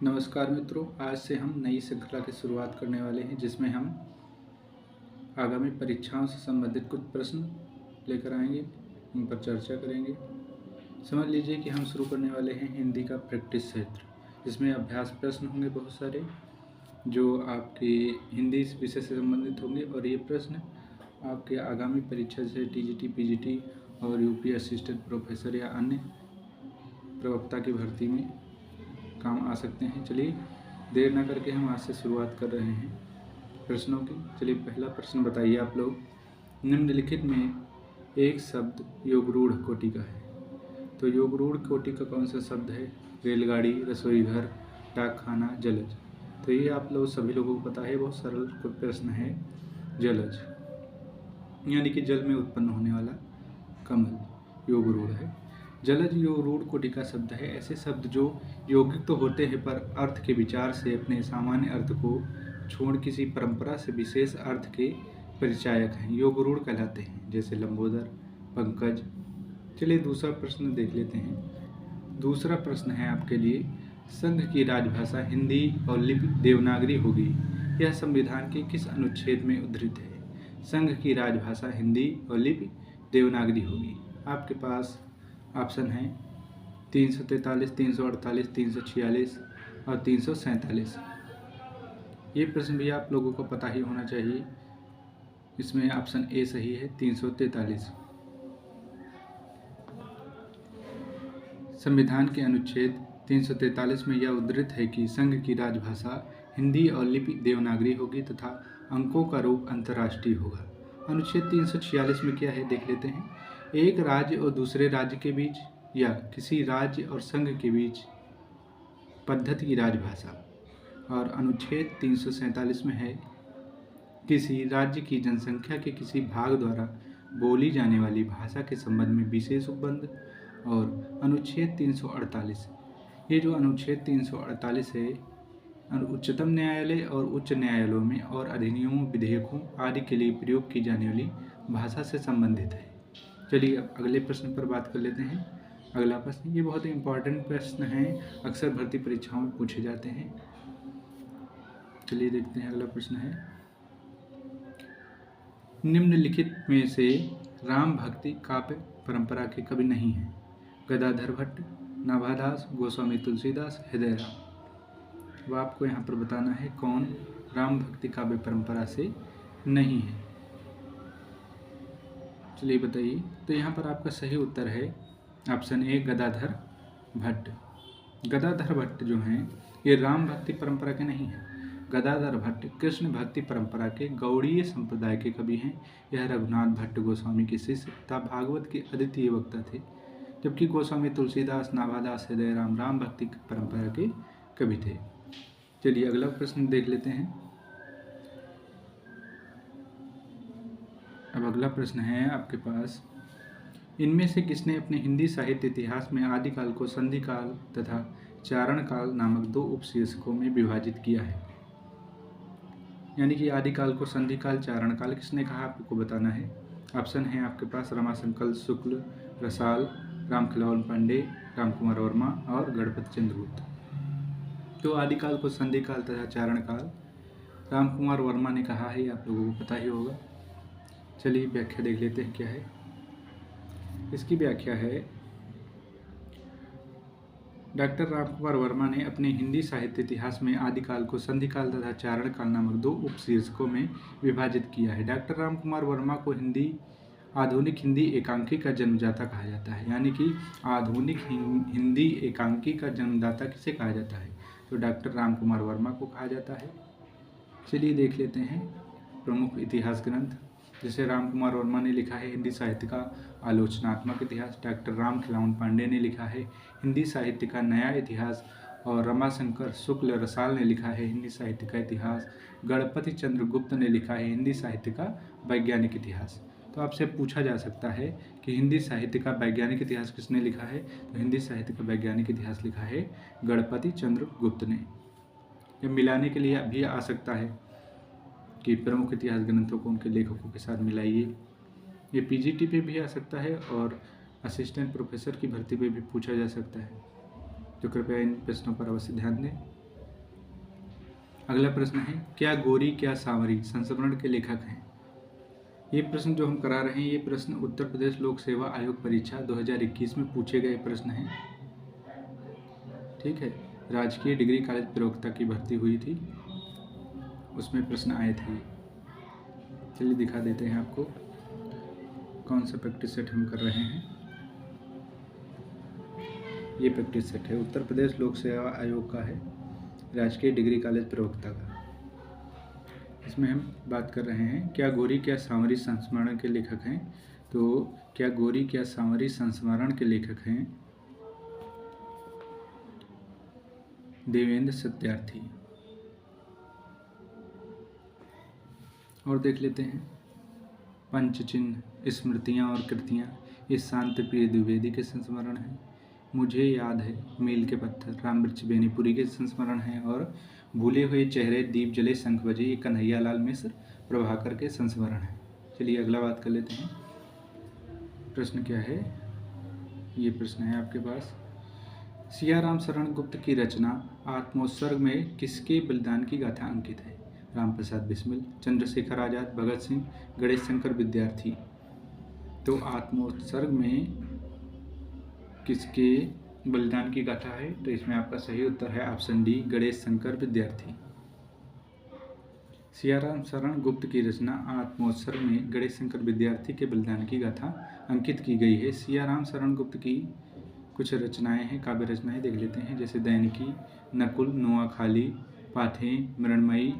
नमस्कार मित्रों, आज से हम नई श्रृंखला की शुरुआत करने वाले हैं जिसमें हम आगामी परीक्षाओं से संबंधित कुछ प्रश्न लेकर आएंगे, उन पर चर्चा करेंगे। समझ लीजिए कि हम शुरू करने वाले हैं हिंदी का प्रैक्टिस क्षेत्र, जिसमें अभ्यास प्रश्न होंगे बहुत सारे जो आपके हिंदी विषय से संबंधित होंगे और ये प्रश्न आपके आगामी परीक्षा जैसे टीजीटी, पीजीटी और यूपी असिस्टेंट प्रोफेसर या अन्य प्रवक्ता की भर्ती में काम आ सकते हैं। चलिए देर ना करके हम आज से शुरुआत कर रहे हैं प्रश्नों की। चलिए पहला प्रश्न बताइए आप लोग, निम्नलिखित में एक शब्द योगरूढ़ कोटि का है, तो योगरूढ़ कोटि का कौन सा शब्द है? रेलगाड़ी, रसोई घर, डाकखाना, जलज। तो ये आप लोग सभी लोगों को पता है, बहुत सरल प्रश्न है। जलज यानी कि जल में उत्पन्न होने वाला कमल योगरूढ़ है। जलज योगरूढ़ कोटि का शब्द है। ऐसे शब्द जो यौगिक तो होते हैं पर अर्थ के विचार से अपने सामान्य अर्थ को छोड़ किसी परंपरा से विशेष अर्थ के परिचायक हैं, योगरूढ़ कहलाते हैं, जैसे लंबोदर, पंकज। चलिए दूसरा प्रश्न देख लेते हैं। दूसरा प्रश्न है आपके लिए, संघ की राजभाषा हिंदी और लिपि देवनागरी होगी, यह संविधान के किस अनुच्छेद में उद्धृत है? संघ की राजभाषा हिंदी और लिपि देवनागरी होगी। आपके पास ऑप्शन है 343, 348, 346 और 347। ये प्रश्न भी आप लोगों को पता ही होना चाहिए। इसमें ऑप्शन ए सही है, 343। संविधान के अनुच्छेद 343 में यह उद्धृत है कि संघ की राजभाषा हिंदी और लिपि देवनागरी होगी तथा अंकों का रूप अंतर्राष्ट्रीय होगा। अनुच्छेद 346 में क्या है देख लेते हैं। एक राज्य और दूसरे राज्य के बीच या किसी राज्य और संघ के बीच पद्धति की राजभाषा। और अनुच्छेद 347 में है किसी राज्य की जनसंख्या के किसी भाग द्वारा बोली जाने वाली भाषा के संबंध में विशेष उपबंध। और अनुच्छेद 348, ये जो अनुच्छेद 348 है उच्चतम न्यायालय और उच्च न्यायालयों में और अधिनियमों, विधेयकों आदि के लिए प्रयोग की जाने वाली भाषा से संबंधित है। चलिए अब अगले प्रश्न पर बात कर लेते हैं। अगला प्रश्न, ये बहुत ही इम्पोर्टेंट प्रश्न है, अक्सर भर्ती परीक्षाओं में पूछे जाते हैं। चलिए देखते हैं, अगला प्रश्न है, निम्नलिखित में से राम भक्ति काव्य परंपरा के कवि नहीं है? गदाधर भट्ट, नाभादास, गोस्वामी तुलसीदास, हृदयराम। वो आपको यहाँ पर बताना है कौन राम भक्ति काव्य परंपरा से नहीं है। चलिए बताइए। तो यहाँ पर आपका सही उत्तर है ऑप्शन ए, गदाधर भट्ट। गदाधर भट्ट जो हैं ये राम भक्ति परंपरा के नहीं हैं। गदाधर भट्ट कृष्ण भक्ति परंपरा के गौड़ीय संप्रदाय के कवि हैं। यह रघुनाथ भट्ट गोस्वामी के शिष्य तथा भागवत के अद्वितीय वक्ता थे, जबकि गोस्वामी तुलसीदास, नाभादास, हृदयराम राम भक्ति परंपरा के कवि थे। चलिए अगला प्रश्न देख लेते हैं। अब अगला प्रश्न है आपके पास, इनमें से किसने अपने हिंदी साहित्य इतिहास में आदिकाल को संधिकाल तथा चारण काल नामक दो उपशीर्षकों में विभाजित किया है? यानी कि आदिकाल को संधिकाल, चारण काल किसने कहा, आपको बताना है। ऑप्शन है आपके पास रमाशंकर शुक्ल, रसाल, रामखिलावन पांडे, रामकुमार वर्मा और गणपति चंद्रगुप्त। तो आदिकाल को संधिकाल तथा चारण काल रामकुमार वर्मा ने कहा है, आप लोगों को पता ही होगा। चलिए व्याख्या देख लेते हैं क्या है। इसकी व्याख्या है, डॉक्टर रामकुमार वर्मा ने अपने हिंदी साहित्य इतिहास में आदिकाल को संधिकाल तथा चारण काल नामक दो उपशीर्षकों में विभाजित किया है। डॉक्टर रामकुमार वर्मा को आधुनिक हिंदी एकांकी का जन्मदाता कहा जाता है। यानी कि आधुनिक हिंदी एकांकी का जन्मदाता किसे कहा जाता है? तो डॉक्टर रामकुमार वर्मा को कहा जाता है। चलिए देख लेते हैं प्रमुख इतिहास ग्रंथ। जैसे रामकुमार वर्मा ने लिखा है हिंदी साहित्य का आलोचनात्मक इतिहास, डॉक्टर रामखिलावन पांडे ने लिखा है हिंदी साहित्य का नया इतिहास, और रमाशंकर शुक्ल रसाल ने लिखा है हिंदी साहित्य का इतिहास, गणपति चंद्रगुप्त ने लिखा है हिंदी साहित्य का वैज्ञानिक इतिहास। तो आपसे पूछा जा सकता है कि हिंदी साहित्य का वैज्ञानिक इतिहास किसने लिखा है? तो हिंदी साहित्य का वैज्ञानिक इतिहास लिखा है गणपति चंद्रगुप्त ने। यह मिलाने के लिए भी आ सकता है कि प्रमुख इतिहास ग्रंथों को उनके लेखकों के साथ मिलाइए। ये पीजीटी पे भी आ सकता है और असिस्टेंट प्रोफेसर की भर्ती पे भी पूछा जा सकता है। तो कृपया इन प्रश्नों पर अवश्य ध्यान दें। अगला प्रश्न है, क्या गोरी क्या सांवरी संस्मरण के लेखक हैं? ये प्रश्न जो हम करा रहे हैं, ये प्रश्न उत्तर प्रदेश लोक सेवा आयोग परीक्षा 2021 में पूछे गए प्रश्न हैं। ठीक है, राजकीय डिग्री कॉलेज प्रवक्ता की भर्ती हुई थी, उसमें प्रश्न आए थे। चलिए दिखा देते हैं आपको कौन सा प्रैक्टिस सेट हम कर रहे हैं। ये प्रैक्टिस सेट है, उत्तर प्रदेश लोक सेवा आयोग का है, राजकीय डिग्री कॉलेज प्रवक्ता का। इसमें हम बात कर रहे हैं, क्या गोरी क्या सांवरी संस्मरण के लेखक हैं? तो क्या गोरी क्या सांवरी संस्मरण के लेखक हैं देवेंद्र सत्यार्थी। और देख लेते हैं, पंचचिन्ह स्मृतियाँ और कृतियाँ, ये शांति प्रिय द्विवेदी के संस्मरण हैं। मुझे याद है मील के पत्थर रामवृक्ष बेनीपुरी के संस्मरण हैं। और भूले हुए चेहरे दीप जले शंख बजे, ये कन्हैयालाल मिश्र प्रभाकर के संस्मरण हैं। चलिए अगला बात कर लेते हैं। प्रश्न क्या है, ये प्रश्न है आपके पास, सियाराम शरण गुप्त की रचना आत्मोत्सर्ग में किसके बलिदान की गाथा अंकित है? रामप्रसाद बिस्मिल, चंद्रशेखर आजाद, भगत सिंह, गणेश शंकर विद्यार्थी। तो आत्मोत्सर्ग में किसके बलिदान की गाथा है? तो इसमें आपका सही उत्तर है ऑप्शन डी, गणेश शंकर विद्यार्थी। सियाराम शरण गुप्त की रचना आत्मोत्सर्ग में गणेश शंकर विद्यार्थी के बलिदान की गाथा अंकित की गई है। सियाराम शरण गुप्त की कुछ रचनाएं हैं, काव्य रचनाएं देख लेते हैं, जैसे दैनिकी, नकुल, नुआखाली, पाथें, मृण्मयी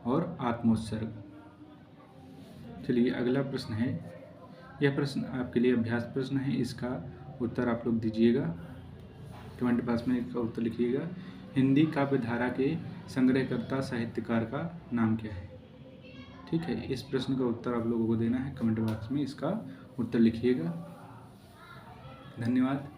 और आत्मोत्सर्ग। चलिए अगला प्रश्न है, यह प्रश्न आपके लिए अभ्यास प्रश्न है, इसका उत्तर आप लोग दीजिएगा, कमेंट बॉक्स में इसका उत्तर लिखिएगा। हिंदी काव्य धारा के संग्रहकर्ता साहित्यकार का नाम क्या है? ठीक है, इस प्रश्न का उत्तर आप लोगों को देना है, कमेंट बॉक्स में इसका उत्तर लिखिएगा। धन्यवाद।